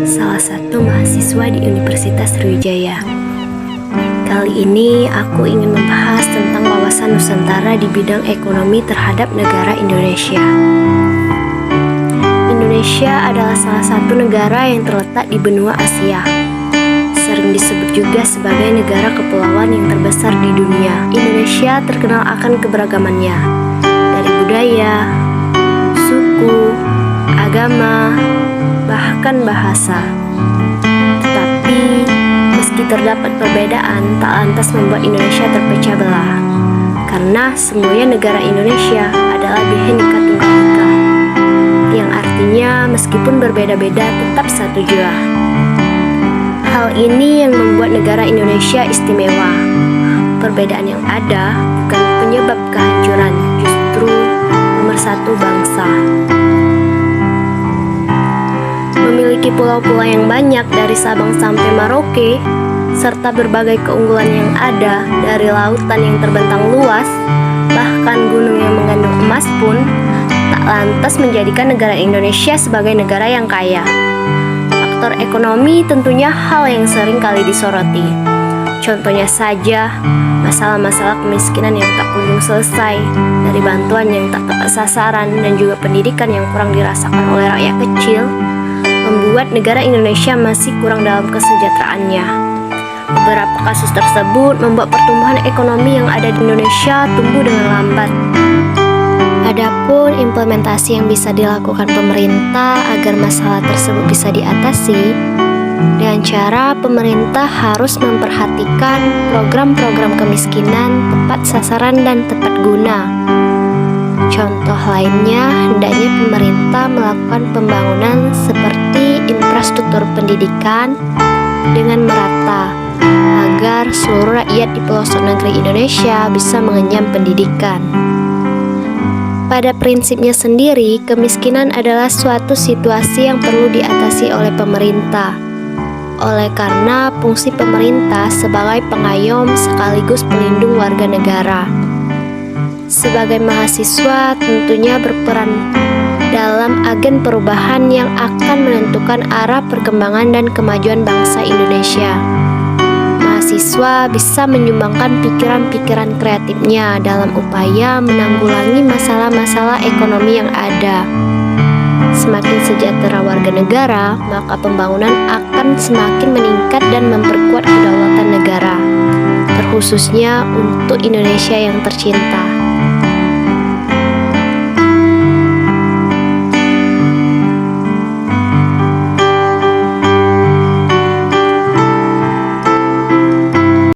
salah satu mahasiswa di Universitas Sriwijaya. Kali ini aku ingin membahas tentang wawasan Nusantara di bidang ekonomi terhadap negara Indonesia. Indonesia adalah salah satu negara yang terletak di benua Asia. Sering disebut juga sebagai negara kepulauan yang terbesar di dunia. Indonesia terkenal akan keberagamannya, dari budaya, suku, agama, bahkan bahasa. Tetapi, meski terdapat perbedaan, tak lantas membuat Indonesia terpecah belah. Karena semuanya negara Indonesia adalah Bhinneka Tunggal Ika, yang artinya meskipun berbeda-beda tetap satu jua. Hal ini yang membuat negara Indonesia istimewa. Perbedaan yang ada bukan penyebab kehancuran, justru pemersatu bangsa. Memiliki pulau-pulau yang banyak dari Sabang sampai Merauke, serta berbagai keunggulan yang ada dari lautan yang terbentang luas, bahkan gunung yang mengandung emas pun, tak lantas menjadikan negara Indonesia sebagai negara yang kaya. Faktor ekonomi tentunya hal yang sering kali disoroti. Contohnya saja, masalah-masalah kemiskinan yang tak kunjung selesai, dari bantuan yang tak tepat sasaran dan juga pendidikan yang kurang dirasakan oleh rakyat kecil, membuat negara Indonesia masih kurang dalam kesejahteraannya. Beberapa kasus tersebut membuat pertumbuhan ekonomi yang ada di Indonesia tumbuh dengan lambat. Adapun implementasi yang bisa dilakukan pemerintah agar masalah tersebut bisa diatasi, dengan cara pemerintah harus memperhatikan program-program kemiskinan tepat sasaran dan tepat guna. Contoh lainnya, hendaknya pemerintah melakukan pembangunan seperti infrastruktur pendidikan dengan merata, agar seluruh rakyat di pelosok negeri Indonesia bisa mengenyam pendidikan. Pada prinsipnya sendiri, kemiskinan adalah suatu situasi yang perlu diatasi oleh pemerintah. Oleh karena fungsi pemerintah sebagai pengayom sekaligus pelindung warga negara. Sebagai mahasiswa tentunya berperan dalam agen perubahan yang akan menentukan arah perkembangan dan kemajuan bangsa Indonesia. Mahasiswa bisa menyumbangkan pikiran-pikiran kreatifnya dalam upaya menanggulangi masalah-masalah ekonomi yang ada. Semakin sejahtera warga negara, maka pembangunan akan semakin meningkat dan memperkuat kedaulatan negara, terkhususnya untuk Indonesia yang tercinta.